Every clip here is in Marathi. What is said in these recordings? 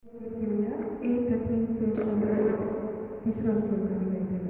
घेऊया 813 पेज नंबर 6 तिसरा श्लोक आणि काहीतरी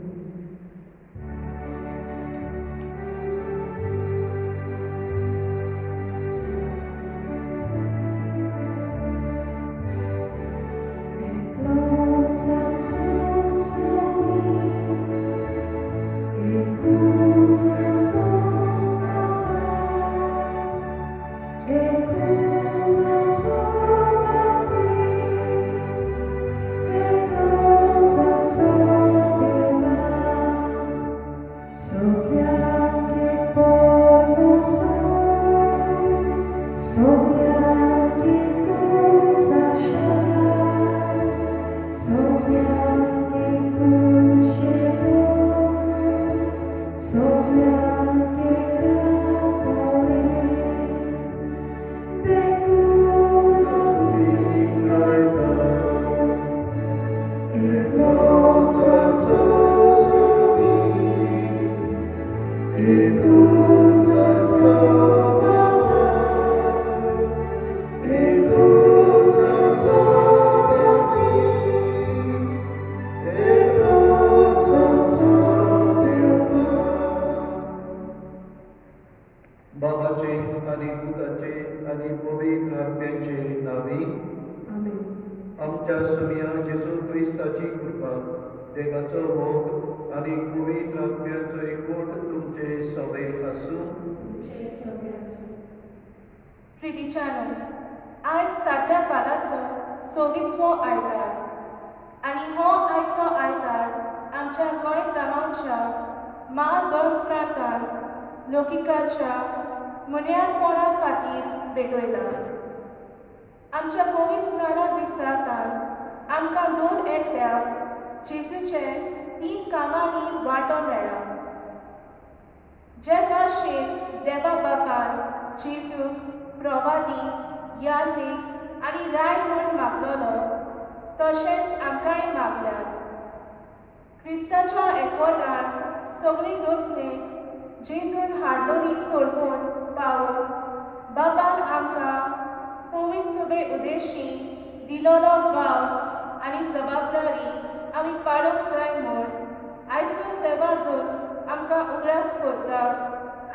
बाबाचे आणि पुताचे आणि पवित्र आत्म्याचे नावे आमेन. आमच्या सुमिया जेजू क्रिस्ताची कृपा देवाचो भोग आणि पवित्र आत्म्याचो एकवट तुमचे सवय आसूं. प्रितीच्यान आयज सातल्या कालाचो 26वो आयतार आनी हो आयचो आयतार आमच्या गोंय गांवांच्या दोन प्रांतांत लोकिकाच्या मुन्यारपणा खातीर भेटयला. आमच्या पवित्र दिसांत आमकां दोन एकल्याक जेजूचे 3 कामांनी वांटो मेळ्ळा. जे भाशेन देवा बापान जेजूक प्रवादी याल्लीक आनी राय म्हूण मागलोलो तशेंच आमकांय मागल्यात. क्रिस्ताच्या एकवटान सगळी रचणेक जेजून हाडलोली सोडून पावून बापान आमकां पवित्र सुबे उदेशी दिलोलो वाव आनी जबाबदारी आमी पाडूंक जाय म्हूण आयचो सेवा दूत आमकां उगडास करता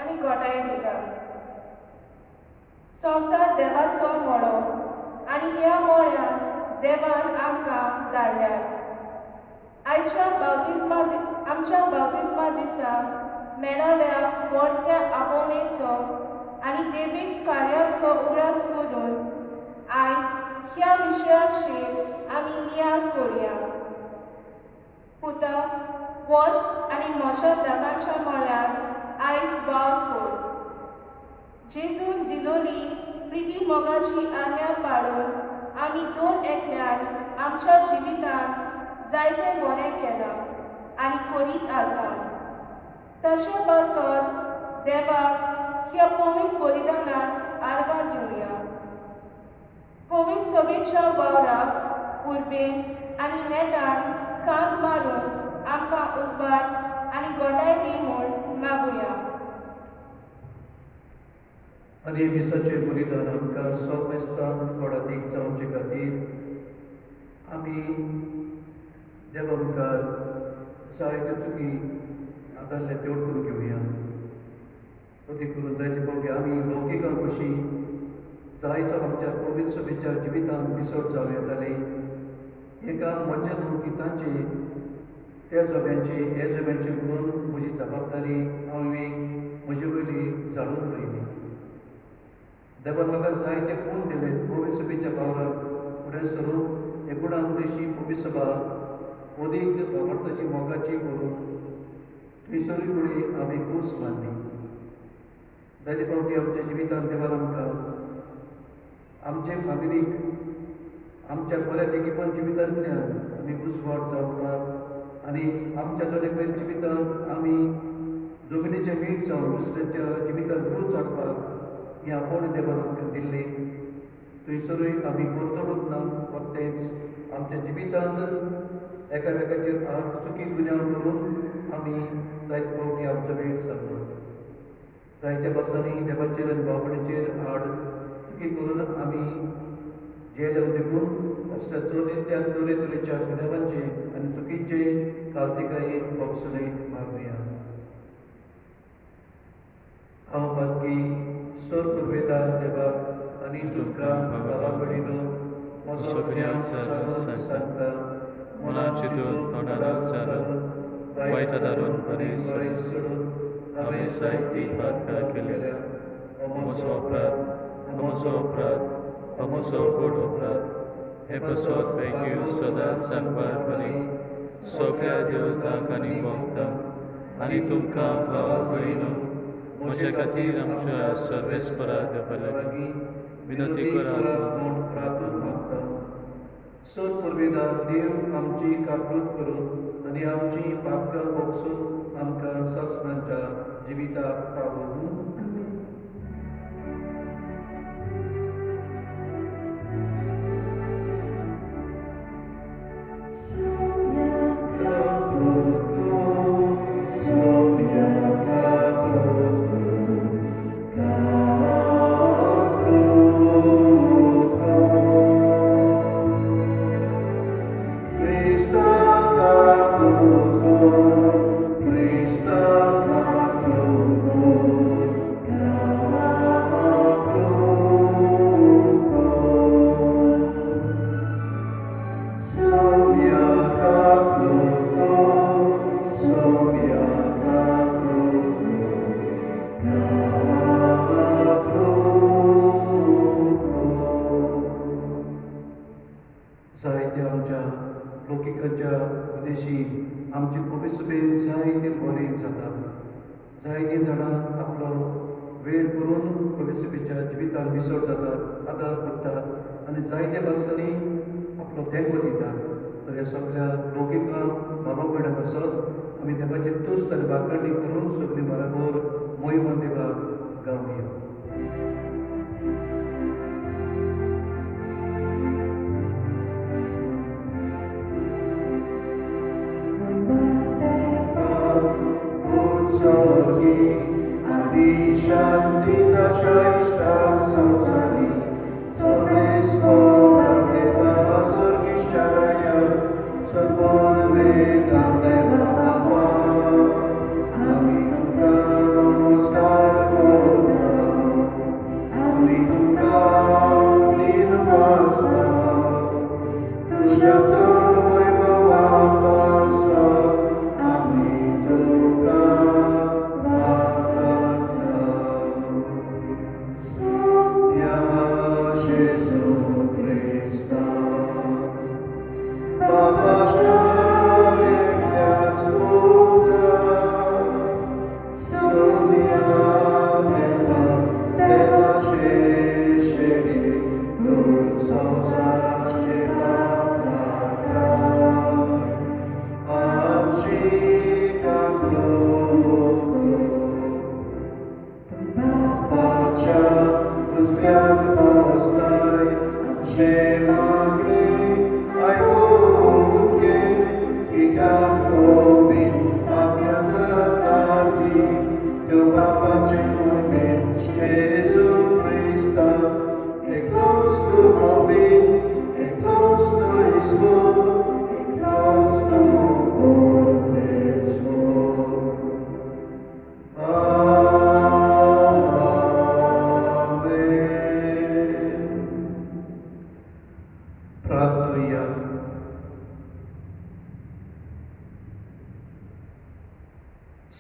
आनी घोटाय दिता. संवसार देवाचो मळो आनी ह्या मळ्यांत देवान आमकां धाडल्यात. आमच्या बावतिस्मा दिसा मेळल्या व्हडल्या आपोवणेचो आनी देवीक कार्याचो उगडास करून आयज ह्या विशयाचेर आमी नियाळ करुया. पुता, वच आनी म्हज्या दागांच्या मळ्यांत आयज वाव कर. जेजून दिलोली प्रिती मोगाची आज्ञा पाळून आमी दोन एकल्यान आमच्या जिवितांत जायते बरें केलां आनी करीत आसा. तशें पासत देवाक ह्या पवित्र बलिदानांत आर्गां दिवया. पवित्र सभेच्या वावराक उर्बेन आनी नेटान कांत मारून आमकां उजवाड आनी घोटाय दी म्हूण मागुया. आनी दिसाचे बलिदान आमकां सौमेस्तान फळादीक जावचे खातीर आमी देवा मुखार जायत्यो चुकी आदाल्ले देवड करून घेवया. अदी करून जायते फावटी आमी लौकिकां कशी जायतो आमच्या पवित्र सभेच्या जिवितांत मिसळ जावं येताले. हे काम म्हजे न्हू ती तांचे त्या जोब्यांचे हे जोब्यांचे म्हणून म्हजी जबाबदारी हांवें म्हजे वयली जाणून पळयली. देवान म्हाका जायते खूण दिले पवित्र सभेच्या वावरांत फुडें सरून हे गुणां उदेशी पवित्र सभा अदीक आवडताची मोगाची करून थंयसरूय फुडें हांवें कूस मारली. जायते फावटी आमच्या जिवितांत देवान आमकां आमचे फामिलीक आमच्या बऱ्या लेगीपण जिवितांतल्यान आमी उजवाड जावपाक आनी आमच्या जोड्याच्या जिवितांत आमी जमनीचें मीठ जावन दुसऱ्याच्या जिवितांत रूच हाडपाक हें आपोवणें देवान आमकां दिल्लें. थंयसरूय आमी परतडूंक ना फकतेच आमच्या जिवितांत एकामेकाचेर चुकी गुन्यांव करून आमी जायते फावटी आमचो वेळ सारलो. जायत्या पासांनी देवाचेर आनी बाबणेचेर आड चुकी करून आमी जे जावन देखून असल्या चोरींतल्यान तरेतरेच्या गुन्यांवांचे आनी चुकीचे काल्तिकायेन भोगसुले मारूया. हांव पातकी सर पुर्वेदार देवाक आनी तुमकां भावा भयणीनो म्हजो गुन्यांव चालून सांगता. मनान चिंतून तोंडान उच्चारून वायट दारून आनी बळी सोडून हांवें जायतीं पातकां केल्या. हो म्हजो अपराध, हो म्हजो फट अपराध. हे बसत पैकी सदांच सांगपाक बरी सगळ्या देवतांक आनी भक्तांक आनी तुमकां भावा भयणीनो म्हजे खातीर आमच्या सर्वेस्परा देवा लागीं विनंती करात म्हूण प्रार्थून मागता. सर पुर्वेदार देव आमची काकूट करून आनी आमची पापकां भोगसून आमकां सासणांच्या जिविताक पावून जायत्या आमच्या लोकिकांच्या उद्देशी आमची पवित्रसभेन जायते बरें जाता. जायतीं जाणां आपलो वेळ करून पवित्रसभेच्या जिवितान विसर जातात, आदार करतात आनी जायत्या भासांनी आपलो देंगो दितात. तर ह्या सगळ्या लोकिकांक बाबा भयणां पासत आमी देवाचे तुस्त आनी वाखाणणी करून सगळीं बराबर मोहिमा देवाक गावया. Ani shanti dashaista sansari Sobres vora deva surgisharaya Sabodve dandeva bhava Ami tuka namaskar kora Ami tuka nirvasa Tuja tormai bhava pasa Ami tuka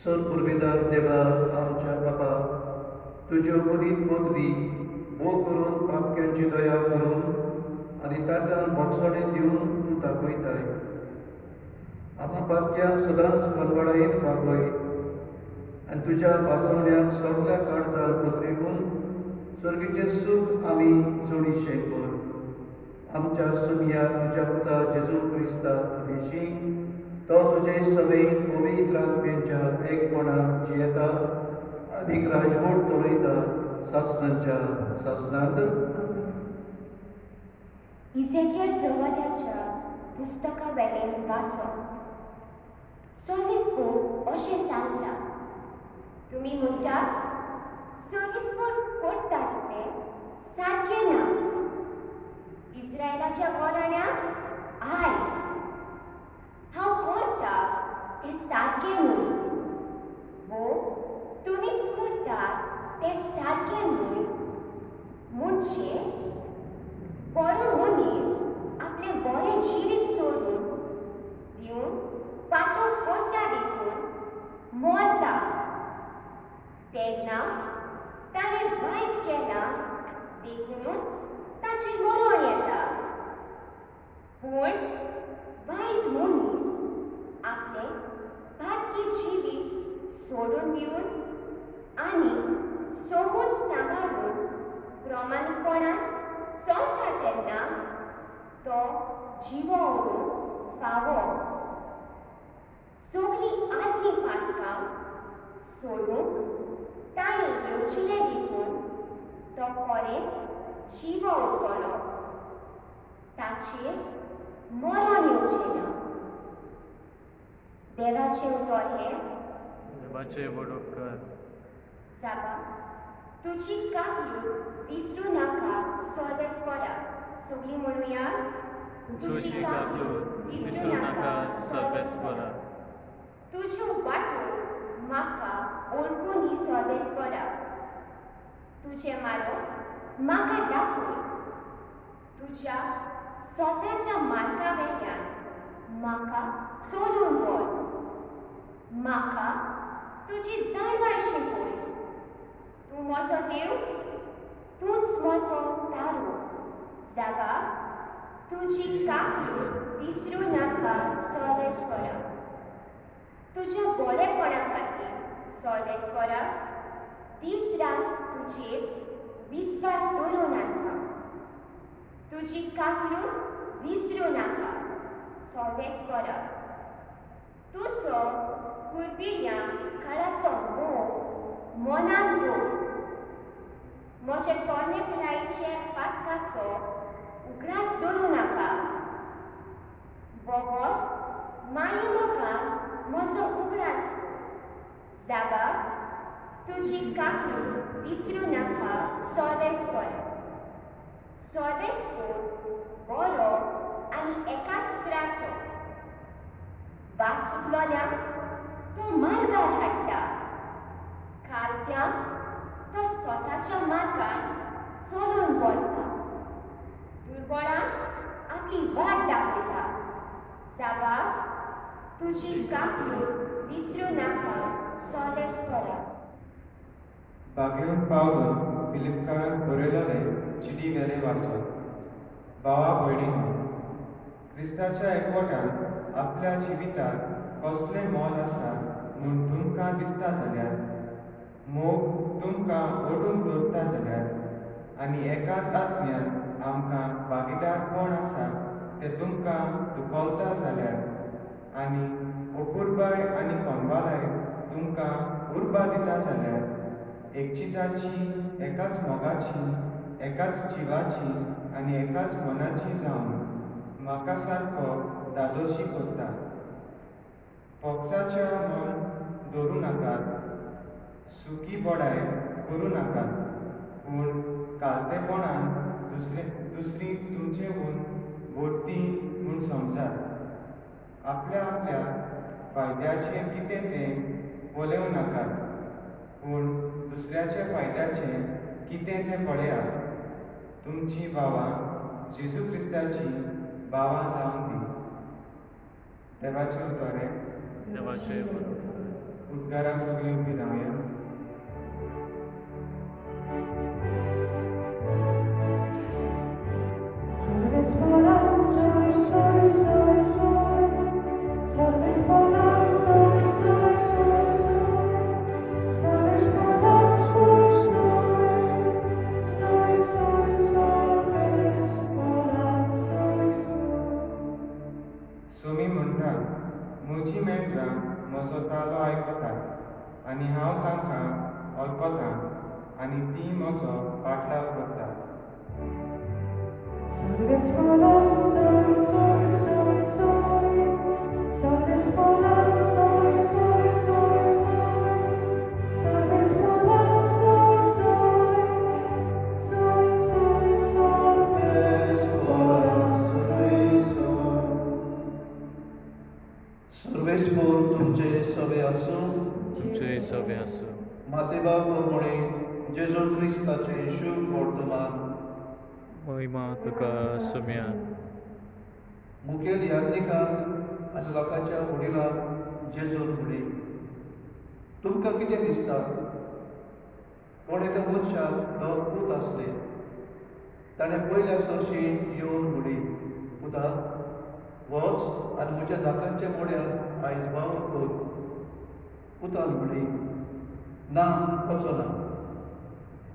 सर पुर्वेदार देवा आमच्या बाबा तुज्यो मदीं पदवी मोग करून पापक्यांची दया करून आनी ताका मोगसाणें दिवन तूं दाखयताय. आमकां पापक्यांक सदांच कनवडायेन वागय आनी तुज्या पासवण्यांक सगळ्या काळजान पत्रिकून सर्गीचें सूख आमी चडीशें कर. आमच्या सुमया तुज्या पुता जेजू क्रिस्ता देशी तो तुजे सभेन पवित्र आत्म्याच्या एकपणान जियेता आनीक राजवट चलयता सासणांच्या सासणांत. इजेकियल प्रवाद्याच्या पुस्तका वेलें वाचन. सोनीस्पोक अशें सांगता, तुमी म्हणटात सोनीस्पोक करतात तें सारकें ना. देवाच्या कोराण्याक आय हांव करता तें सारकें न्हय वो तुमीच करतात तें सारकें न्हय म्हणजे बरो मनीस आपलें बरें जिवीत सोडून दिवन पातळ करता देखून मरता तेन्ना ताणें वायट केलां देखूनच ताचेर मरण येता पूण वायट मनीस आपलें पातकी जिवीत सोडून दिवन आनी समूर सांबाळून प्रमाणीपणान चलता तेन्ना तो जिवो व्हरून फावो सगळीं आदली पातकां सोडूंक ताणें येवजिल्लें देखून तो खरेंच जिवो उरतलो ताचेर मरण येवचें ना देवाचें उतर हें देवाचे बडोकर जाबा तुजी काकलूत विसरू नाका सर्वेस्परा सगळीं म्हणुया तुझी काकलूत विसरू नाका सर्वेस्परा तुज्यो वाटो म्हाका ओळखून सर्वेस्परा तुजे मारो म्हाका दाखय तुज्या स्वताच्या मार्गा वेल्यान म्हाका चलून व्हर म्हाका तुजी जाणवाय शिकय तूं म्हजो देव तूंच म्हजो तारू जाबा तुजी काकलूत विसरू नाका सर्वेस्परा तुज्या बरेपणा खातीर सर्वेस्परा दीस रात तुजेर विस्वास दवरून आसा तुजी काकलूत विसरू नाका सर्वेस्परा तुजो पुर्विल्ल्या काळाचो मोग मनांत दवर म्हजे तोरणे पातकाचो उगडास दवरूं नाका वगत माई मोगान म्हजो उगडास जाबा तुजी काकलूत विसरू नाका सर्वेस्परा सर्वेस्पूर बरो आनी एकाच उतराचो वाट चुकलोल्यांक तो मार्गार हाडटा खालत्यांक तो स्वताच्या मार्गान चलून व्हरता दुर्बळांक आपली वाट दाखयता जाबा तुजी काकलूत विसरू नाका सर्वेस्परा बागेवन पावलो फिलिपकाराक बरयलोलें चिडी वेलें वाचप भावा भयणींनो क्रिस्ताच्या एकवटान आपल्या जिविताक कसलें मोल आसा म्हूण तुमकां दिसता जाल्यार मोग तुमकां ओडून दवरता जाल्यार आनी एकाच आत्म्यान आमकां भागीदार कोण आसा तें तुमकां दुखोलता जाल्यार आनी अपुरबाय आनी कोनवालाय तुमकां उर्बा दिता जाल्यार एकचिताची एकाच मोगाची एकाच जिवाची आनी एकाच मनाची जावन म्हाका सारको दादोशी करता फोक्साचें मन दवरूं नाकात सुकी बोडाय करूं नाकात पूण कालतेपणान दुसरी तुमचेहून बोरती म्हूण समजात आपल्या फायद्याचें कितें तें उलयूं नाकात पूण दुसऱ्याच्या फायद्याचें कितें तें पळयात तुमची भावां जेजू क्रिस्ताची भावां जावन दी देवाचें उतोरें देवाचे बडोकर उद्गाराक सगळीं उबी रावया सर्वेस्परा soy, soy, soy, soy. सर्वेस्परा soy, soy, soy, soy. सर्वेस्परा soy, soy. Soy, soy, सर्वेस्परा soy, soy. Somi म्हणटा म्हजी मेंढरां म्हजो तालो आयकतात आनी हांव तांकां वळखतां आनी तीं म्हजो पाटलाव करतात सर्वेस्परा soy, soy, soy, soy. सर्वेस्परा soy, soy, soy, soy. सर्वेस्परा soy, soy. Soy, soy, सर्वेस्परा मुळे जेजू क्रिस्ताचे शुभ वर्तमान महिमा तुका सुम्या मुखेल याज्ञिकांक आनी लोकांच्या वडिलांक जेजून मुळे तुमकां कितें दिसता? कोण एका मनशाक दोन पूत आसले. ताणें पयल्या सर्शी येवन मुडी पुता वच आनी म्हज्या धाकांच्या मोड्यान आयज वावर कर. पुतान म्हळी ना, वचो ना.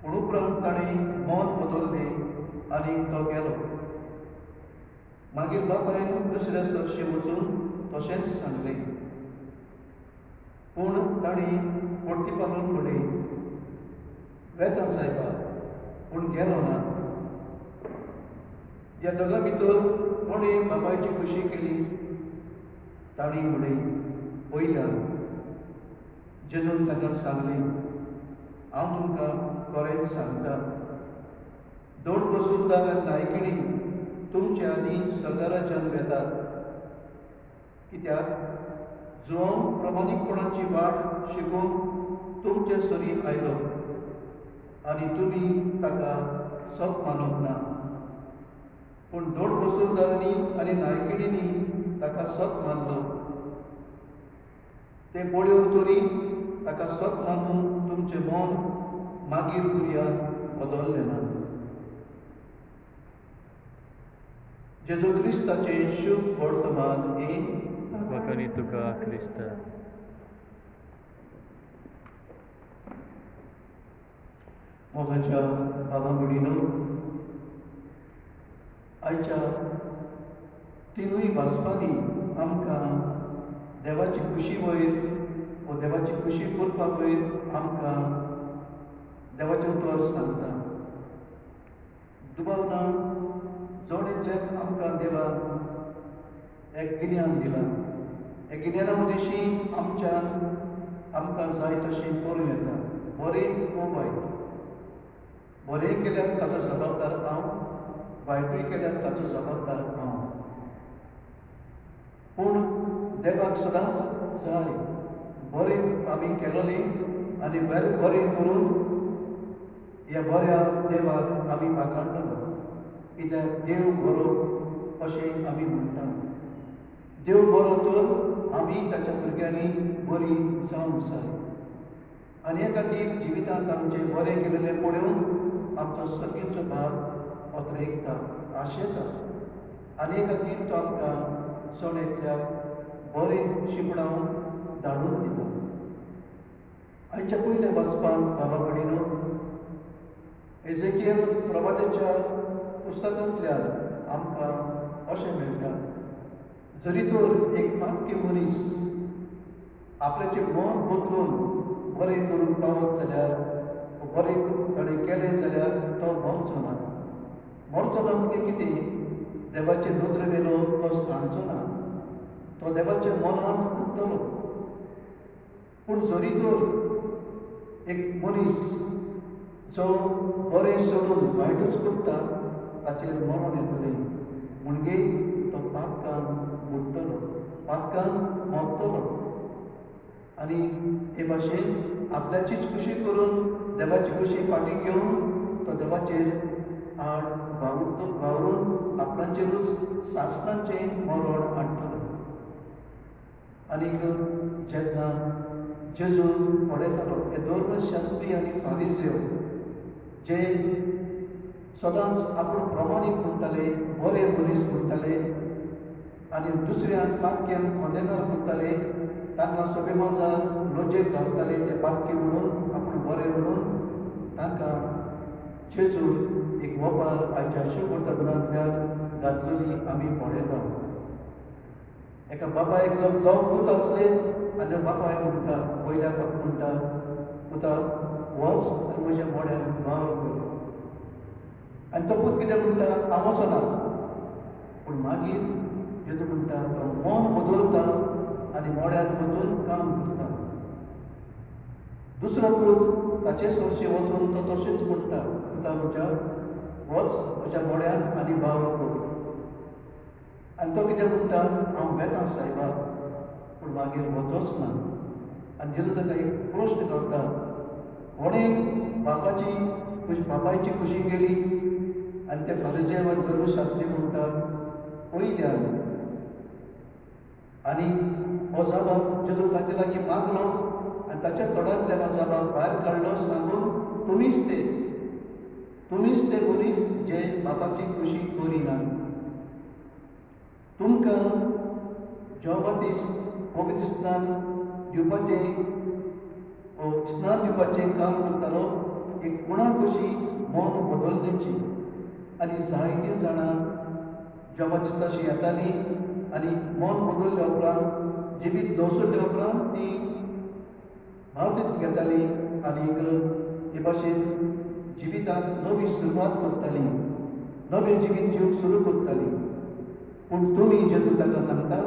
पूण उपरांत ताणें मन बदल्लें आनी तो गेलो. मागीर बापायन दुसऱ्या सर्शी वचून तशेंच सांगलें. पूण ताणीं परती पावून म्हळें वेता सायबा, पूण गेलो ना. ह्या दोगां भितर कोणें बापायची खुशी केली? ताणीं म्हळें पयल्यान. जेजून ताका सांगलें हांव तुमकां खरेंच सांगता, दोन वसूलदार आनी नायकिणी तुमचे आदी स्वर्गा राज्यांत वेतात. कित्याक जो प्रमाणीकपणाची वाट शिकून तुमचे सरी आयलो आनी तुमी ताका सत मानूंक ना. पूण दोन वसूलदारांनी आनी नायकिणींनी ताका सत मानलो. ते पळयोवन तरी ताका सत मानून तुमचें मन मागीर कुरियान बदल्लें ना. जेजू क्रिस्ताचें शुभ वर्तमान हे वखणी तुका क्रिस्ता. मोगाच्या बाबा भयणीनो, आयच्या तिनूय वाचपांनी आमकां देवाची खुशी वयर व देवाची खुशी करपा वयर आमकां देवाचें उतर सांगता. दुबावना जोड एकल्याक आमकां देवान एक गिन्यान दिलां. हे गिन्याना मदेशी आमकां जाय तशें करूं येता, बरें वो वायट. बरें केल्यार ताचो जबाबदार हांव, वायटूय केल्यार ताचो जबाबदार हांव. पूण देवाक सदांच जाय बरें आमी केलोलें आनी बरें करून ह्या बऱ्या देवाक आमी पाकाणटलो. कित्याक देव बरो अशें आमी म्हणटा. देव बरो तर आमी ताच्या भुरग्यांनी बरीं जावंक जाय. आनी हे खातीर जिवितांत आमचें बरें केलेलें पळोवन आमचो सर्गीचो बाब ओतरेकता, आशेता. आनी हे खातीर तो आमकां सण एकल्याक बरें शिपडावन धाडून दिता. आयच्या पयल्या वाचपांत बाबा भयणीनो, एजेकियल प्रवाद्याच्या पुस्तकांतल्यान आमकां अशें मेळटा, जरी तर एक पातकी मनीस आपल्याचें मन बदलून बरें करून पावत जाल्यार, बरें ताणें केलें जाल्यार तो मरचो ना. मरचो ना म्हणजे कितें? देवाचे नदरे वेलो तो सांडचो ना, तो देवाच्या मनांत उरतलो. पूण जरी तर एक मनीस जो बरें सोडून वायटूच करता, ताचेर मरण येतलें. म्हणजे तो पातकान बुडटलो, पातकान मरतलो. आनी हे भाशेन आपल्याचीच खुशी करून देवाची खुशी फाटीं घेवन तो देवाचेर आड वावरून आपणाचेरूच सासणाचें मरण हाडटलो. आनीक जेन्ना जेजू पडयतालो, हे धर्मशास्त्री आनी फारिझेव जे सदांच आपूण प्रमाणीक म्हणटाले, बरे मनीस म्हणटाले आनी दुसऱ्यांक पातक्यांक खोंदेनार म्हणटाले, तांकां सगळे माजार लोजेक घालताले ते पातकी म्हणून, आपूण बरें म्हणून, तांकां जेजू एक वपार आयच्या शुभ वर्तमानांतल्यान घातलेली आमी पळयता. एका बापायक दोग पूत आसले आनी बापायक म्हणटा, पयल्याक म्हणटा पुता वच आनी म्हज्या मोड्यान वावर कर. आनी तो पूत कितें म्हणटा? हांव वचो ना. पूण मागीर जेजू म्हणटा तो मन बदलता आनी मोड्यान वचून काम करता. दुसरो पूत ताचे सरशे वचून तो तशेंच म्हणटा, पुता म्हज्या वच म्हज्या मोड्यान आनी वावर कर. आनी तो कितें म्हणटा? हांव वेता सायबा, पूण मागीर वचोच ना. आनी जेजू ताका एक प्रश्न करता, कोणें बापायची खुशी केली आनी ते फारिजे वा धर्मशास्त्री म्हणटात पयल्यान आनी हो जबाब जेजू ताचे लागीं मागलो आनी ताच्या तोंडांतल्यान हो जबाब भायर काडलो सांगून तुमीच ते मनीस जे बापाची खुशी करिना. तुमकां जोबातीस पवित्र स्नान दिवपाचें काम करतालो एक कोणा कशी मन बदलण्याची. आनी जायतीं जाणां जोबातीस तशीं येतालीं आनी मन बदलल्या उपरांत जिवीत दवसुरल्या उपरांत तीं बावतीस घेतालीं आनीक हे भाशेन जिविताक नवी सुरवात करतालीं, नवें जिवीत जिवंक सुरू करतालीं. पूण तुमी जेजू ताका सांगता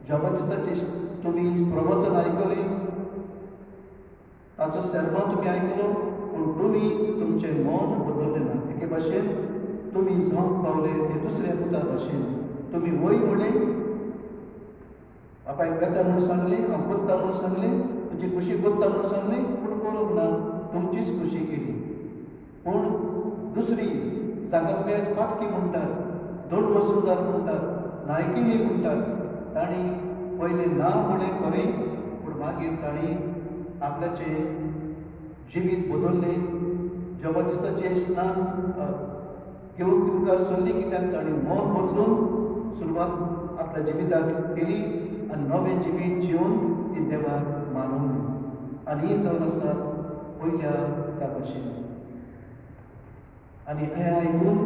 जोबातिस्ताचें तुमी प्रवचन आयकलें, ताचो सेर्मा तुमी आयकलो, पूण तुमी तुमचें मन बदललें ना. एके भाशेन तुमी जावंक पावले हे दुसऱ्या पुता भाशेन तुमी वय म्हणलें, बापायक येता म्हूण सांगलें, हांव करता म्हूण सांगलें, तुजी खुशी करता म्हूण सांगलें, पूण करूंक ना, तुमचीच खुशी केली. पूण दुसरी जाका तुमी आयज पातकी म्हणटात, दोन वसुंदार म्हणटात, नायकिली म्हणटात, तांणी पयलें ना म्हणलें खरें, पूण मागीर तांणी आपल्याचें जिवीत बदललें. जोबातिस्ताचें स्नान घेवन ती मुखार सरली कित्याक तांणी मन बदलून सुरवात आपल्या जिविताक केली आनी नवें जिवीत जिवन ती देवाक मानवली. आनी ही जावन आसात पयल्या त्या भाशेन. आनी हें आयकून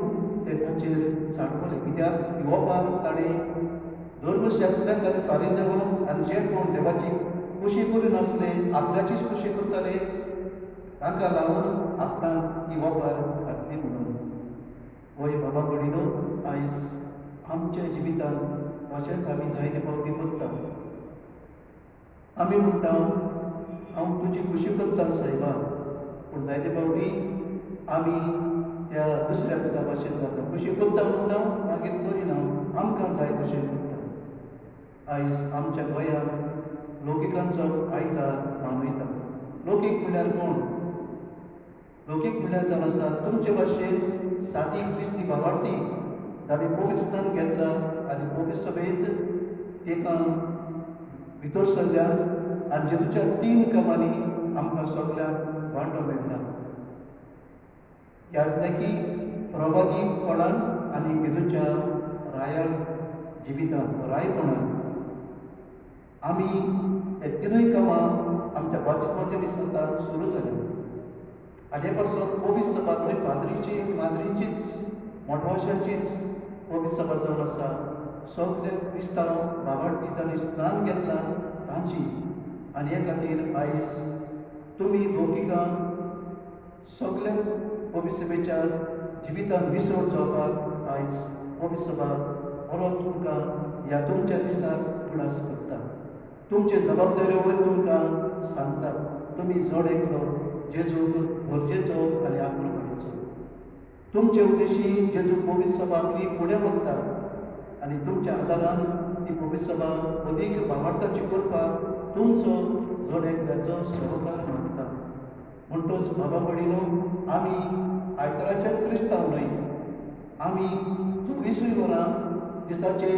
ते ताचेर सांडवले कित्याक येवपार ताणें धर्मशास्त्रांक आनी फारिजांक आनी जे कोण देवाची खुशी करिनासले, आपल्याचीच खुशी करताले, तांकां लागून आपणाक ही वोपार घातली म्हणून. वय बाबा भयणीनो, आयज आमच्या जिवितांत अशेंच आमी जायते फावटी करता. आमी म्हणटा हांव तुजी खुशी करता सायबा, पूण जायते फावटी आमी त्या दुसऱ्या पुता भाशेन जाता. खुशी करता म्हणटा मागीर करिना, आमकां जाय तशें करता. आयज आमच्या गोंयांत लौकिकांचो आयतार मानयता. लौकीक म्हणल्यार कोण? लौकीक म्हणल्यार जावन आसा तुमचे भाशेन सादी क्रिस्ती भावार्थी ताणें पवित्र स्नान घेतला आनी पवित्र सभेंत तेका भितर सरल्यान आनी जेजूच्या 3 कामांनी आमकां सगल्यांक वांटो मेळटा. याज्ञकी प्रवादीपणान आनी जेजूच्या रायान जिवितांत रायपणान आमी हे 3 कामां आमच्या बाप्तिस्माच्या दिसांतल्यान सुरू जाल्या. आनी हे पासून पवित्र सभा न्हय पाद्रीची माद्रीचीच मोठवाशांचीच पवित्र सभा जावन आसा. सगळे क्रिस्तांव भावार्थी जाणीं स्नान घेतलां तांची. आनी हे खातीर आयज तुमी लौकिकां सगळ्याच पवित्र सभेच्या जिवितांत विसवण जावपाक आयज पवित्र सभा परत तुमकां ह्या तुमच्या दिसाक उडास करता. तुमचे जबाबदारी वयर तुमकां सांगता. तुमी जड एकलो जेजूक गरजेचो आनी आपणुकायेचो. तुमचे उद्देशी जेजू पवित्र सभा आपली फुडें व्हरता आनी तुमच्या आदारान ती पवित्र सभा अदीक भावार्थाची करपाक तुमचो जड एकल्याचो सहकार मागता. म्हणटच बाबा भयणीनो, आमी आयताराचेच क्रिस्तांव न्हय. आमी 24 वरां दिसाचे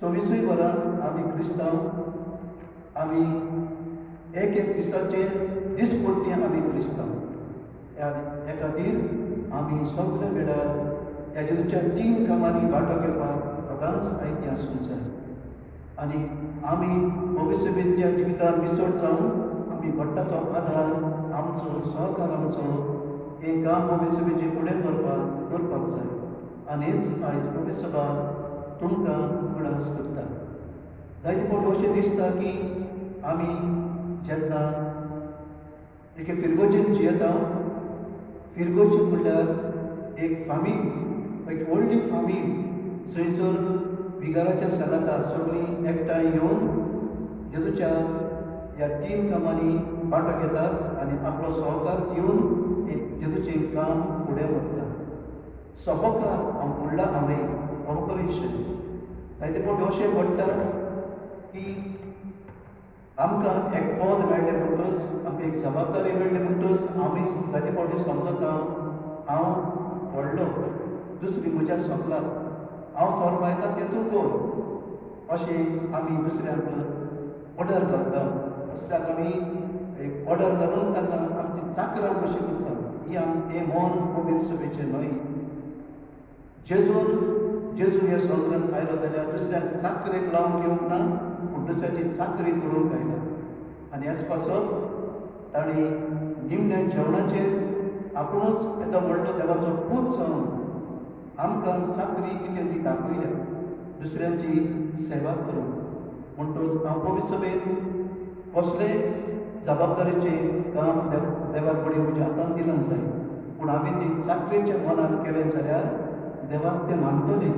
24 वरां आमी क्रिस्तांव. आमी एक दिसाचे दिसपट्टी आमी क्रिस्तांव. हे खातीर आमी सगळे वेळार ह्या जेजूच्या 3 कामांनी वांटो घेवपाक सदांच आयती आसूंक जाय. आनी आमी पवित्र सभेच्या जिवितांत विसड जावन आमी पडटा तो आधार आमचो सहकार आमचो हे काम पवित्र सभेचे फुडें व्हरपाक करपाक जाय. आनी हेच आयज पवित्र सभा तुमकां उडास करता. जायते फावटी अशें दिसता की आमी जेन्ना एके फिरगोजेन जियेता. फिरगोजी म्हणल्यार एक फामील, एक व्हडली फामील, थंयसर विगाराच्या सणांतार सगळीं एकठांय येवन जेजूच्या ह्या 3 कामांनी वांटो घेतात आनी आपलो सहकार दिवन एक जेजूचें काम फुडें व्हरतात. सहकार हांव म्हणला हांवें कॉर्पोरेशन. जायते फावटी अशें म्हणटा की आमकां एक पद मेळ्ळें म्हणटूच आमकां एक जबाबदारी मेळ्ळी म्हणटूच आमी जायते फावटी समजता हांव व्हडलो दुसरी म्हज्या सकला हांव फरमायता तें तूं कर अशें आमी दुसऱ्यांक ऑर्डर घालता दुसऱ्याक आमी एक ऑर्डर घालून ताका आमची चाकरां कशी करता हें मन पवित्र सभेचें न्हय जेजू ह्या संवसारांत आयलो जाल्यार दुसऱ्याक चाकरेक लावन घेवंक ना पूण दुसऱ्याची चाकरी करूंक आयला आनी ह्याच पासत ताणी निमण्या जेवणाचेर आपुणूच येदो व्हडलो देवाचो पूत जावन आमकां चाकरी कितें ती दाखयल्या दुसऱ्यांची सेवा करूंक म्हणटूच हांव पवित्र सभेन कसलें जबाबदारीचें काम देवाक फुडें म्हज्या हातांत दिलां जाय पूण आमी ती चाकरेच्या मनान केलें जाल्यार देवाक तें मानतलीं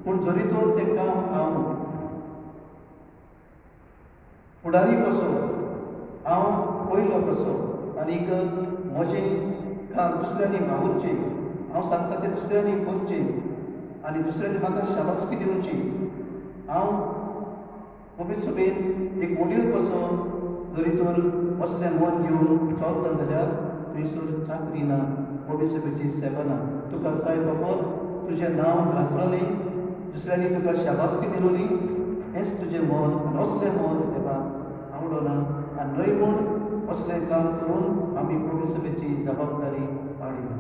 पूण जरी तर तें काम हांव फुडारी कसो हांव पयलो कसो आनीक म्हजें काम दुसऱ्यांनी वावुरचें हांव सांगता तें दुसऱ्यांनी करचें आनी दुसऱ्यांनी म्हाका शाबासकी दिवची हांव पवित्र सभेन एक वडील कसो जरी तर असलें मन घेवन चलता जाल्यार थंयसर चाकरी ना पवित्र सभेची सेवा ना तुका जाय फकत तुजें नांव गाजलोलें दुसऱ्यांनी तुका शाबासकी दिलोली हेंच तुजें मन आनी असलें मन देवाक आवडना आनी न्हय म्हूण असलें काम करून आमी पवित्र सभेची जबाबदारी पाडिना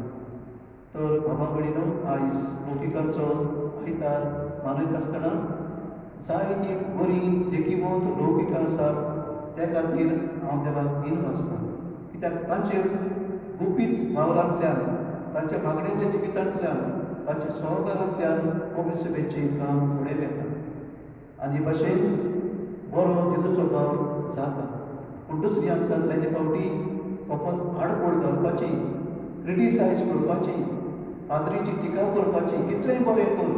तर बाबा भयणीनो आयज लोकिकांचो आयतार मानयता आसतना जायतीं बरीं देखीवंत लौकिकां आसात त्या खातीर हांव देवाक दिन वाचतां कित्याक तांचेर गुपीत वावरांतल्यान तांच्या मागण्यांच्या जिवितांतल्यान तांच्या सहकारांतल्यान पवित्र सभेचें काम फुडें वेता आनी भाशेन बरो जेजूचो भाव जाता पूण दुसरी आसात जायते फावटी फकत आडकोड घालपाची क्रिटिसायज करपाची पाद्रीची टिका करपाची कितलेंय बरें कर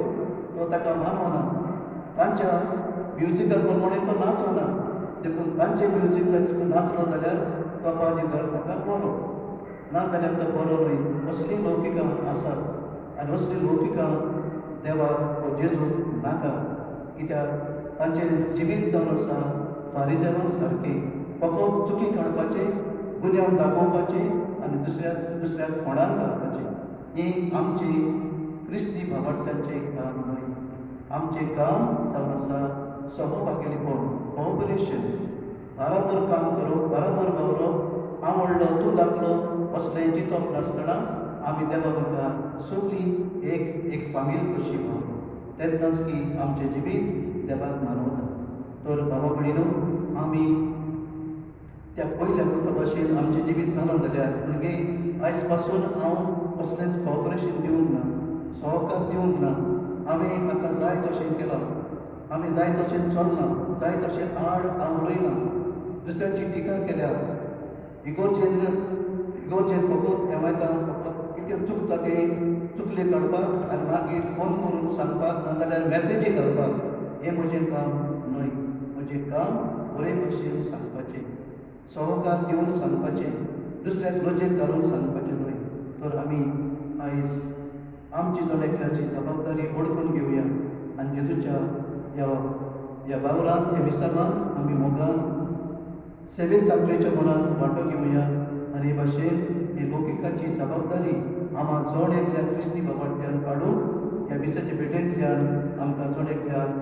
तो ताका मानवना तांच्या म्युजिका प्रमाणे तो नाचना देखून तांचें म्युजीक जर तो नाचलो जाल्यार तो पाजी घर ताका बरो ना जाल्यार तो बरो न्हय असलीं लौकिकां आसात आनी असलीं लौकिकां देवाक हो जेजू नाका कित्याक तांचें जिवीत जावन आसा फारिजेवां सारकें फकत चुकी काडपाचें गुन्यांव दाखोवपाचें आनी दुसऱ्याक फोंडान घालपाचें हें आमचें क्रिस्ती भावार्थांचें काम न्हय आमचें काम जावन आसा सहभागिलीपण कोऑपरेशन बराबर काम करप बराबर वावरप हांव व्हडलो तूं धाकलो असलें चिंतप नासतना आमी देवा बद्दल सगळीं एक फामील कशी वावरप तेन्नाच की आमचें जिवीत देवाक मानवता तर बाबा भयणीनो आमी त्या पयल्या पुता भाशेन आमचें जिवीत जालां जाल्यार भुरगे आयज पासून हांव असलेंच कॉपरेशन दिवंक ना सहकार दिवंक ना हांवें म्हाका जाय तशें केलां आमी जाय तशें चलना जाय तशें आड हांव उलयना दुसऱ्याची टिका केल्या इगोर्जेन फकत हेमायता फकत कितें चुकता तें चुकले काडपाक आनी मागीर फोन करून सांगपाक नाजाल्यार मॅसेजी घालपाक हें म्हजें काम न्हय म्हजें काम बरे भाशेन सांगपाचें सहकार दिवन सांगपाचें दुसऱ्याक लजेक घालून सांगपाचें न्हय तर आमी आयज आमची जणेकल्याची जबाबदारी ओळखून घेवया आनी जेजूच्या ह्या वावरांत ह्या विसर्मांत आमी मोगान सेवे चाकरेच्या मनान वांटो घेवया आनी हे भाशेन हे लौकिकाची जबाबदारी आम्हा चड एकल्या क्रिस्ती भावार्थ्यान काडून ह्या विसाच्या भेटेंतल्यान आमकां चड एकल्याक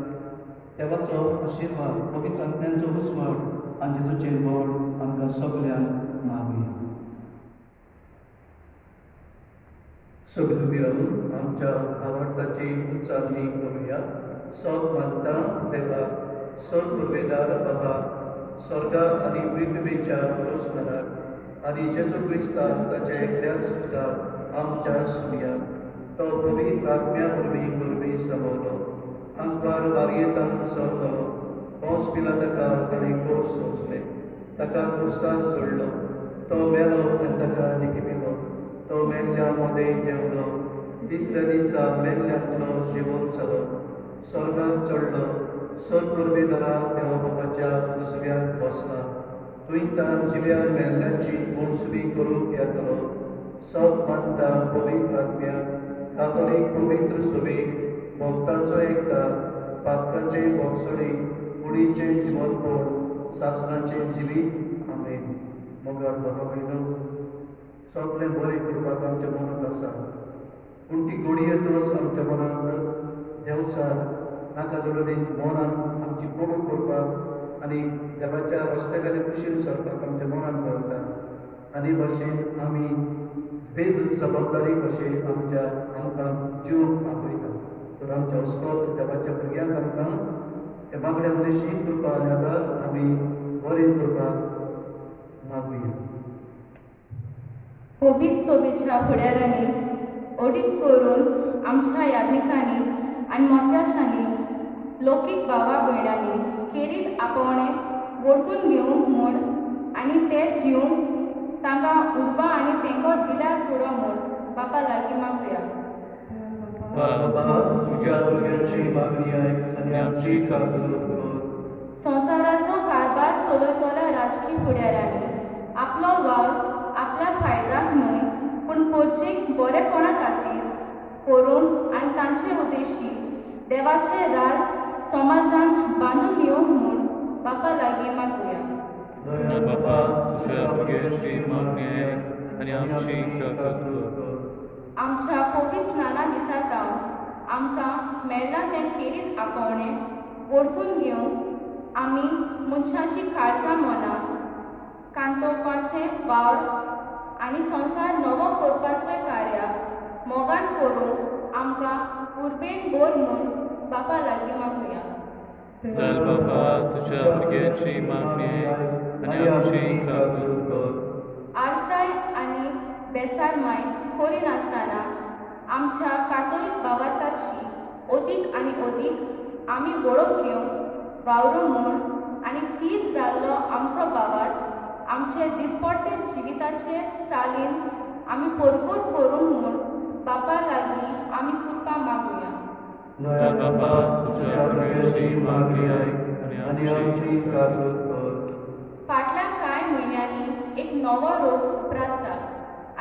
देवाचो आशिर्वाद पवित्र आत्म्यांचो उसवाड आनी जेजूचें बळ आमकां सगल्यांक मागुया सगळे उबी रावन आमच्या आवार्थाची उंचावणी करुया सत मानता देवाक सत पुर्वेदार बाबा स्वर्गा आनी पृथ्वीच्या रोजनाराक आनी जेजू क्रिस्तान ताच्या एकल्याच सुताक आमच्या सुमयाक तो पवित्र आत्म्या वरवीं गुरवी समवलो आंकार वारयेतान सवतलो पोंस पिलाताका ताणें कोस सोंसले ताका कुर्सार जोडलो तो मेलो आनी ताका जिखिपिलो तो मेल्ल्या मदें देंवलो तिसऱ्या दिसा मेल्ल्यांतलो जिवोन जालो स्वर्गाक चडलो सत पुर्वेदारा देवा बापाच्या उजव्याक बसला तुयतान जिव्यान मेल्ल्यांची मुळसुबी करूंक येतलो सत मानता पवित्र आत्म्याक कातोलीक पवित्र सभेक भक्तांचो एकता पातकांचे भोगसणी कुडीचें जिवनपण सासणाचे जिवीत आमेन. मोगार बाबा भयणो, सगळें बरें करपाक आमच्या मनांत आसा, पूण ती घडये येतच आमच्या मनांत देंवचार नाका जाल्ली मनांत आमची कोडू करपाक आनी देवाच्या रस्त्यावेले कुशीन सरपाक आमच्या मनांत घालता. आनी भाशेन आमी बेद जबाबदारी कशें आमकां जीव आपयता. तर आमच्या वस्कोत देवाच्या भुरग्यांक आमकां हे मागण्या उद्देशी कृपा आनी आदार आमी बरें करपाक मागुया. पवित्र सोबेच्या फुडाऱ्यांनी अडीक करून आमच्या याज्ञिकांनी आनी मोत्याशांनी लौकीक भावा भयणांनी खेरीत आपणे वळखून घेवंक म्हूण आनी ते जिवंक तांकां उर्बा आनी तेंको दिल्यार पुरो म्हूण बापा लागीं मागुया. बाबा, तुज्या भुरग्यांची मागणी आयक आनी आमची काकूट कर. संवसाराचो कारभार चलयतल्या राजकीय फुडाऱ्यांनी आपलो वावर आपल्या फायद्याक न्हय पूण पोरचेक बरेपणा खातीर करूंक आनी तांचे उद्देशी देवाचें राज समाजान बांदून येवंक म्हूण बापा लागीं मागुया. दयाळ बाबा, तुज्या भुरग्यांची मागणी आयक आनी आमची काकूट कर. आमच्या पवित्र स्नाना दिसातां आमकां मेळ्ळां तें खेरीत आपणे वळखून घेवंक आमी मनशाची काळजां मनां कांतोवपाचें वावर आनी संवसार नवो करपाचें कार्याक मोगान करूंक आमकां उर्बेन बोर म्हूण बापा लागीं मागुया. दयाळ बाबा, तुज्या भुरग्यांची मागणी आयक आनी आमची काकूट कर. आरसाय आनी बेसारमाय खोरी नासतना आमच्या कातोलीक भावार्थाची अदीक आनी अदीक आमी वळख घेवंक वावरूं म्हूण आनी तीर जाल्लो आमचो भावार्थ आमचे दिसपट्टे जिविताचे चालीन आमी परकोट करूंक म्हूण बापा लागीं आमी कृपा मागुया. दयाळ बाबा, तुज्या भुरग्यांची मागणी आयक आनी आमची काकूट कर. फाटल्या कांय म्हयन्यांनी एक नवो रोग उप्रासता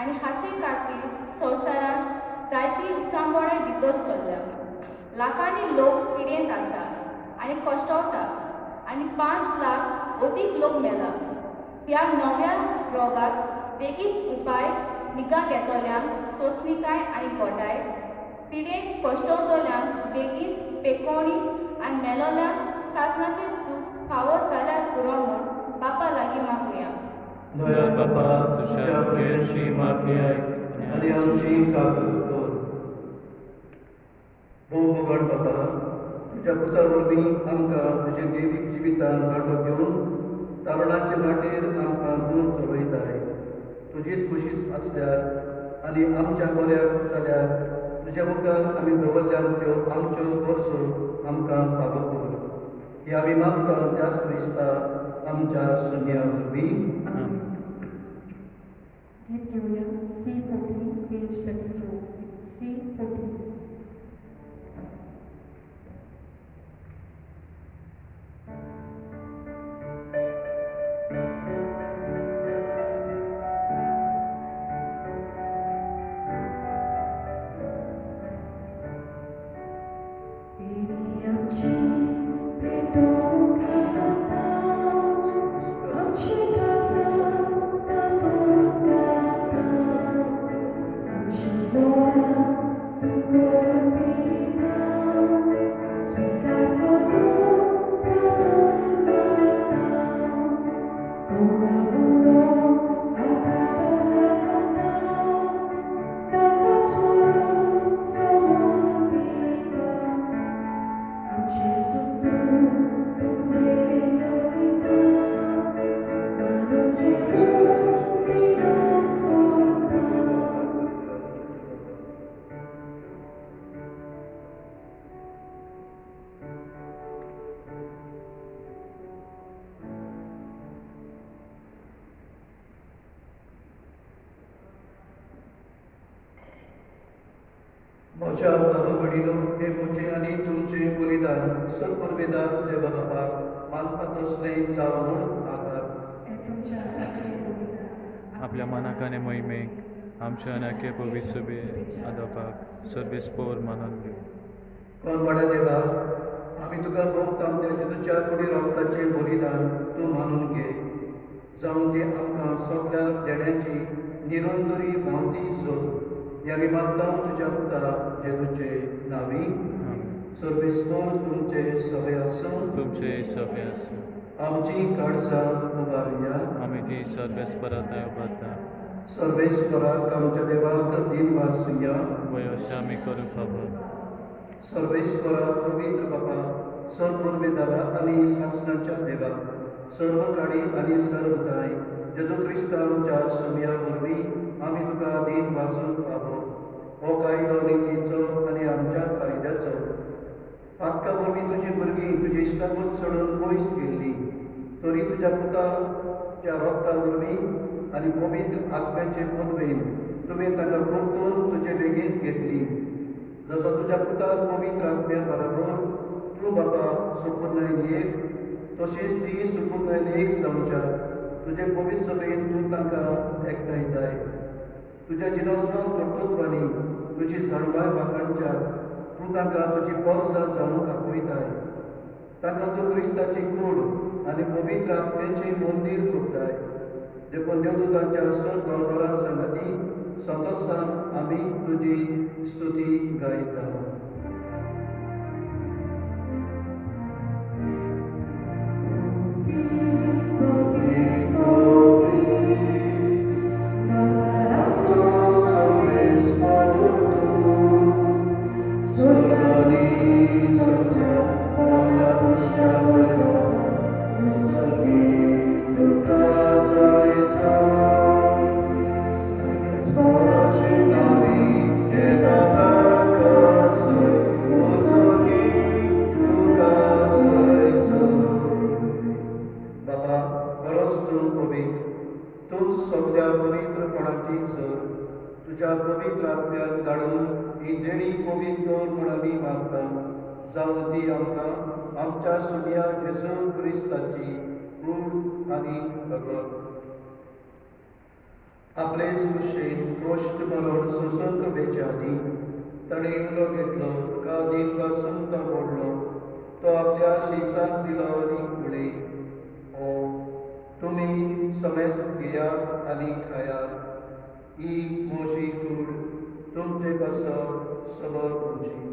आनी हाचे खातीर संवसारांत जायती उचांबळे भितर सरल्या. लाखांनी लोक पिडेंत आसा आनी कश्टावता आनी 5 लाख अदीक लोक मेला. ह्या नव्या रोगाक बेगीच उपाय निगा घेतल्यांक सोंसणीकाय आनी घोटाय, पिडेक कश्टावतल्यांक बेगीच पेकोवणी आनी मेलोल्यांक सासणाचें सूख फावो जाल्यार पुरो म्हूण बापा लागीं मागुया. दयाळ बाबा, तुज्या भुरग्यांची मागणी आयक आनी आमची काकूट कर. भोव मोगड बाबा, तुज्या पुता वरवीं आमकां तुजे देवीक जिवितान वांटो घेवन तारणाचे वाटेर आमकां तूं चलयताय. तुजीच खुशीच आसल्यार आनी आमच्या बऱ्याक जाल्यार तुज्या मुखार आमी दवरल्यान त्यो आमच्यो गरजो आमकां फावो कर. ही आमी मागता त्याच क्रिस्ता आमच्या सुन्या वरवीं. गीत घेऊया C40 पेज 34. C40. म्हज्या बाबा भयणीनो, हे म्हजें आनी तुमचें बलिदान सर्ववेदार देवा बापाक मानता तसलें जावं म्हूण आदार. हे तुमच्या हातांतलें बलिदान आपल्या मनाक आनी मोहिमेक आमच्या अनाके पवित्र सभे आदापाक सर्वेस्पोर मानून घेऊ. कोण व्हडा देवा, आमी तुका भोगतां त्या जेजूच्या कुडी रोगताचें बलिदान तूं मानून घे जावं ते आमकां सगळ्या देण्याची निरंतरी भावती सोद ह्या मागता तुज्या पुता जेजूचे नावी सर्वेस्पर तुमचे सवे आसूं तुमचे सवे आसूं आमची काळजां उबारया आमी ती सर्वेस्पराताय उबारता सर्वेस्पराक आमच्या देवाक दिन वासुया वयोशा आमी करूं फावो सर्वेस्परा पवित्र बापा सर्ववेदाला आनी शासनाच्या देवा सर्व काळी आनी सर्वताय जेजू क्रिस्त आमच्या समया वरवीं आमी तुका दिन वासून फावो हो कायदो नितीचो आनी आमच्या फायद्याचो पातका वरवीं तुजी भुरगीं तुजे इश्टागोर सोडून पयस गेल्लीं तरी तुज्या पुताच्या रोगता वरवीं आनी पवित्र आत्म्याचे पदवेन तुवें ताका परतून तुजे बेगीन घेतली जसो तुज्या पुताक पवित्र आत्म्या बरोबर तूं बापा सुपूर्णायन एक तशीच ती सुपूर्णायन एक जावच्या तुजे पवित्र सभेन तूं तांकां एकठांयताय तुज्या जिनोस्वान कर्तृत्वानी तुजी सणबाय वाकाणच्या तूं तांकां तुजी पोरसां जावून दाखयताय तांकां तूं क्रिस्ताची कूड आनी पवित्र आत्म्याचें मंदीर करताय देखून देवदूतांच्या सर गोंयकारां सांगाती संतोशान आमी तुजी स्तुती गायता बाबा बरोच तूं पवित्र तूंच सगळ्या पवित्रपणाची सर तुज्या पवित्र आत्म्याक धाडून ही देणी पवित्र कर म्हूण आमी मागता जावं ती आमकां आमच्या सुन्या जेजू क्रिस्ताची कूड आनी प्रगत आपलेच कुशेन गोश्ट मरण सोसूंक वेच्या आदी ताणें इल्लो घेतलो तुका दिन पासून तो मोडलो तो आपल्या शिसाक दिलो आनी उडे हो तुमी समेस्त घेयात आनी खायात ही मोजी कूड तुमचे पासत सबल उंची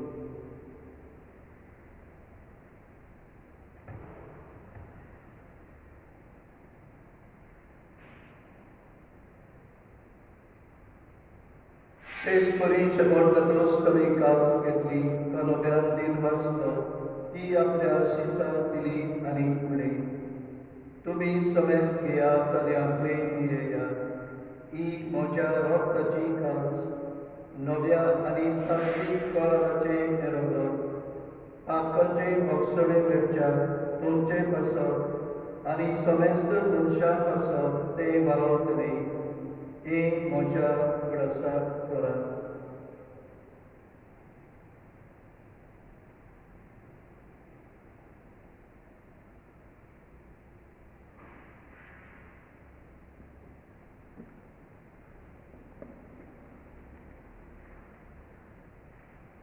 तेच परी शबोर्दातोस कमी कास घेतली कनोब्यान दिन वाचलो ती आपल्या शिसाक दिली आनी उडे तुमी समेस्त घेयात आनी आपले पियेयात ही म्हज्या रोगताची कास नव्या आनी सात्वीक कळराचे रगत पातकांचे भोगसडे मेळच्यात तुमचे पासत आनी समेस्त मनशां पासत ते बारो तरी हे म्हज्या उगडासाक करात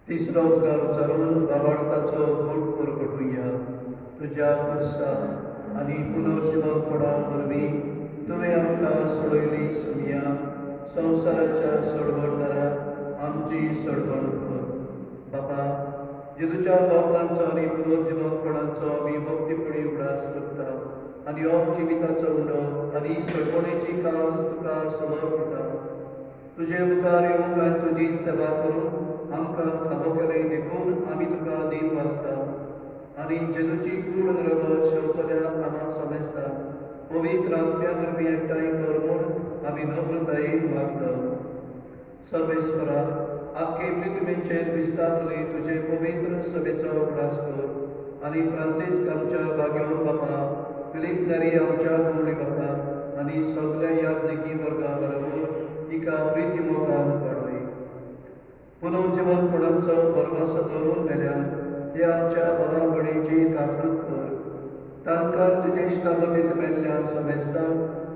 तिसरो उद्गार उच्चारून बाबार्थाचो पोट परगटुया तुज्या खुर्सा आनी पुनर्जिवनपणा वरवीं तुवें आमकां सोडयली सुमिया संवसाराच्या सोडवणदारा आमची सोडवण कर बाबा जेजूच्या मोगलांचो आनी पुनर्जिवनपणाचो आमी भक्तीपणी उगडास करता आनी हो जिविताचो उंडो आनी सोडवणेची कास तुका समर्पिता तुजे मुखार येवंक आनी तुजी सेवा करून आमकां फावो केले देखून आमी तुका दिन वाचता आनी जेजूची कूड रगत शेवतल्या आमाक समेस्ता पवित्र आत्म्या वरवीं एकठांय कर म्हूण आमी नम्रतायेन मागता सर्वेस्परा आख्खे पृथ्वीचेर विस्तारले तुजे पवित्र सभेचो उगडास कर आनी फ्रांसीस आमच्या बागेवन बापा फिलीप नरी आमच्या गुंगळी बापा आनी सगळ्या यात्रिकी वर्गा बरोबर तिका प्रिती मोगान वाडय पुनर्जिवनपणाचो भरवसो दवरून मेल्यान ते आमच्या भलांगणेची कातरूत कर तांकां तुजे इश्टागतींत मेल्ल्या समेस्ता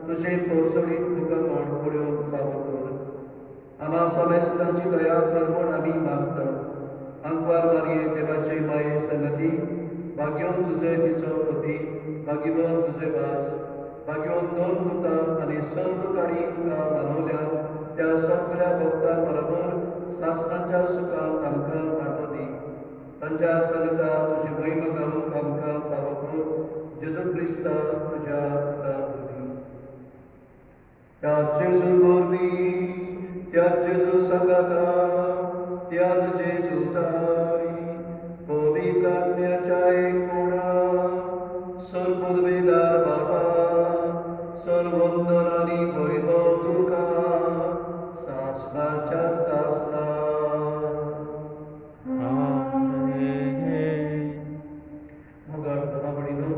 तुजे पोरसोडीत मुखार पडूंक फावो कर आमा समेस्तांची दया कर म्हूण आमी मागता आंकवार मारये देवाचे माये संगती भाग्यवन तुझे तिचो पती भाग्यवन तुझे भास भाग्यवन दोन पुता आनी सर्व काळी तुका मानवल्या त्या सगळ्या भक्तां बरोबर सासणाच्या सुखान तांकां वांटो दी तांच्या सलिता तुजी महिमा गावून आमकां फावो कर जेजू क्रिस्ता तुज्या पुता त्या जेजू वरवीं त्या जेजू संगाता त्या जेजू तारी पवित्र आत्म्याच्या एकूणा सर्वोद्वेदार बाबा सर्वंदन आनी वैभव तुका सासणाच्या सासणा मोगाळ बाबाडीनो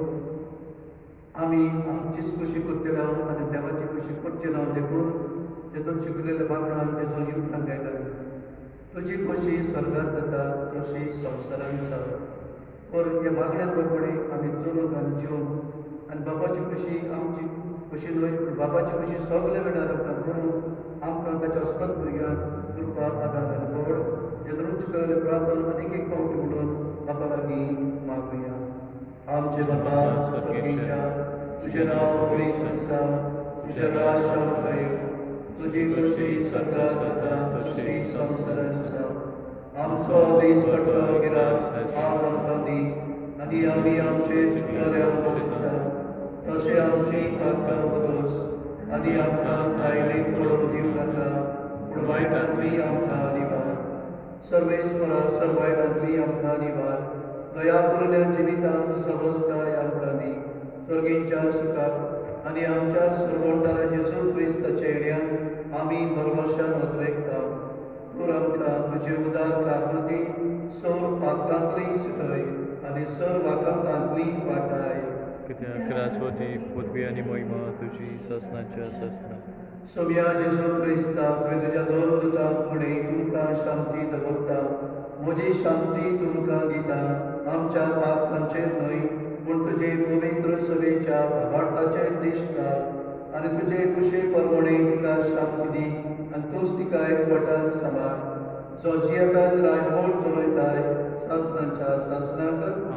आमी आमचीच खुशी करचे ना आनी देवाची खुशी करचे ना देखून जेतून शिकलेल्या बाबडान जेजो यूथ सांगयला तुजी खुशी स्वर्गात जाता तशी संवसारांत जाता पर ह्या मागण्या बरोबरी आमी चलून आनी जिवन आनी बाबाची खुशी आमची खुशी न्हय पूण बाबाची खुशी सगळे वेळार आमकां करून आमकां ताच्या अस्पत भुरग्यांक कृपा आदार आनी व्हड जेदून शिकलेले प्रार्थना आनीक एक फावटी म्हणून बाबा लागीं मागुया आमचे बाबा स्वर्गीच्या तुजें नांव पवित्र आसा तुजें राज आमकां येवं तुजी खुशी स्वर्गात जाता तशी संवसारांत आसा आमचो दीस पडटो गिरास आज आमकां दी आनी आमी आमचे चुकलेल्यांक मागता तशें आमची पातकां बदोस आनी आमकां कायलीक पडोवन दिवं नाका पूण वायटांतली आमकां निवार सर्वेस्परा सर्वायटांतली आमकां निवार दया करून जिवितांत संवस्कार आमकां दी स्वर्गीच्या सुखाक आनी आमच्या सर्वंटारा जेजू क्रिस्ताच्या येड्यान आमी परमेशान उद्रेकता तूं आमकां तुजे उदार काकुती सौर पातकांतली सुटय आनी सर वाकांतांतली वाटाय कित्याक राजवटी पदवी आनी महिमा तुजी ससनाच्या ससना सोम्या जेजू क्रिस्ता तुवें तुज्या दोन दुतांक म्हणय तुमकां शांती दवरता म्हजी शांती तुमकां दिता आमच्या पातकांचेर न्हय पूण तुजे पवित्र सभेच्या भावार्थाचेर दिश्ट आनी तुजे कुशे परमणे तिका शांती दी आनी तूंच तिका एकवटान सांबाळ जो जियेतान राजवट चलयताय सासणाच्या सासणाक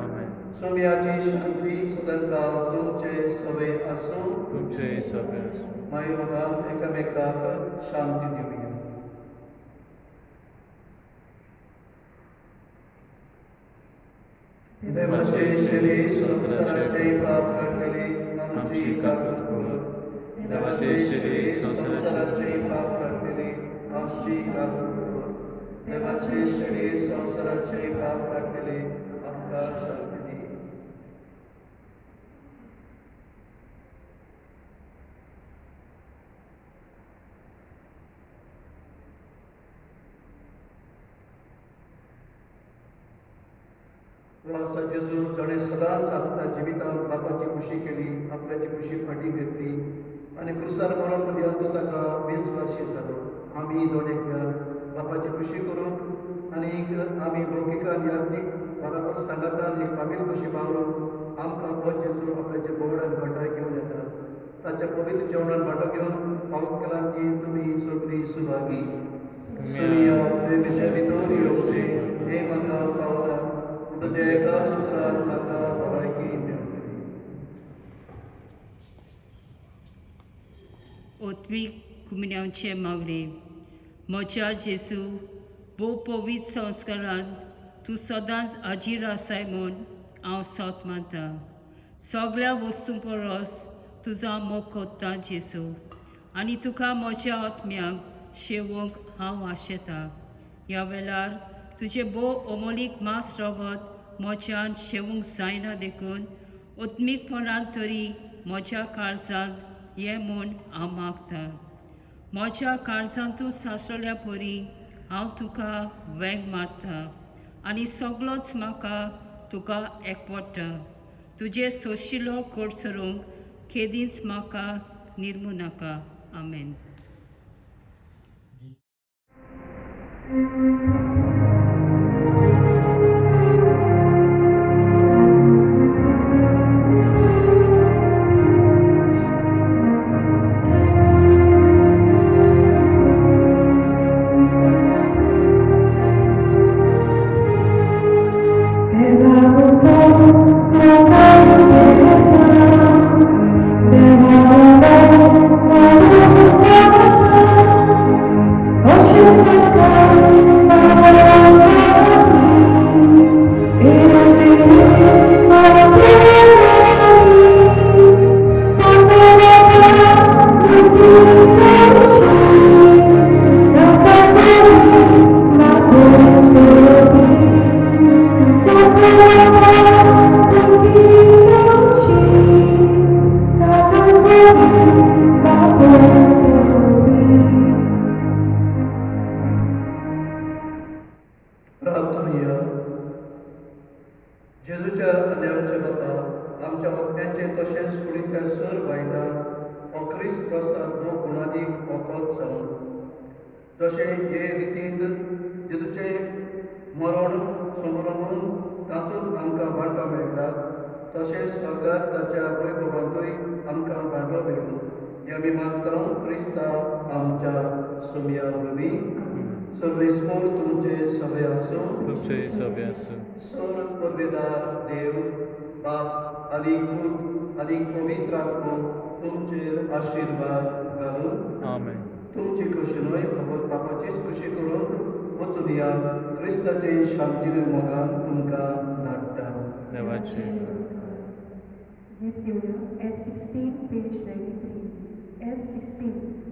सोम्याची शांती सदांकाळ तुमचे सभे आसूं तुमचे सभे मागीर म्हाका एकामेकाक शांती दिवया देवाचे शरीर संसाराचे पाप काडलेले आमची काकूत कर देवाचे शरीर संसाराचे पाप काडलेले आमची काकूत कर देवाचे शरीर संसाराचे पाप काडलेले आमकां शांती दी वासा जेजू जणे सदांच आपल्या जिवितांत बापाची खुशी केली आपल्याची खुशी फाटी घेतली आनी क्रुसार मरण पर्यंत ताका 20 वर्षी जालो आमी जोड्यान बापाची खुशी करूंक आनी आमी लौकिकान यात्रीक बरोबर सांगातान एक फामील कशी वावरून आमकां हो जेजू आपल्याचे बोड आनी भटाय घेवन येता ताच्या पवित्र जेवणान वांटो घेवन फावत केला ती तुमी सगळीं सुभागी सुनिया तुवें भितर भितर येवचे हे म्हाका फावला तुझे एका सुत्रान म्हाका भलायकी मेळटली ओत्मीक कुमन्यांचे मागणे म्हज्या जेजू भोव पवित्र संस्कारांत तूं सदांच हाजीर आसाय म्हूण हांव सोत मानता सगळ्या वस्तूं परस तुजो मोग कोत्ता जेजू आनी तुका म्हज्या आत्म्याक शेवूंक हांव आशेता ह्या वेळार तुजे भोव अमोलीक मास रगत म्हज्यान शेवूंक जायना देखून ओत्मीकपणान तरी म्हज्या काळजांत ये म्हूण हांव मागता म्हज्या काळजांत तूं सासरल्या परी हांव तुका वेंग मारता आनी सगळोच म्हाका तुका एकवटा तुजे सोशिल्लो कोडसरूंक केदींच म्हाका निर्मू नाका आमेन Ela voltou जशें हे रितीन जेजूचें मरण समोरून तातूंत आमकां वांटो मेळटा तशेंच स्वर्गांत ताच्या वैभवांतूय आमकां वांटो मेळूं हें आमी मागता क्रिस्ता आमच्या सोम्या वरवीं सर्वेस्पोर तुमचे सभे आसूं तुमचे सभे आसूं सर परवेदार देव बाप आनी पूत आनी पवित्र आत्मो तुमचेर आशिर्वाद घालून आमेन तुमची कुशीनूय फकत बापाचीच कुशी करून वचून या क्रिस्ताचे शांतीन मोगान तुमकां धाडटा देवाचे गीत घेऊया F16 पेज 93 F16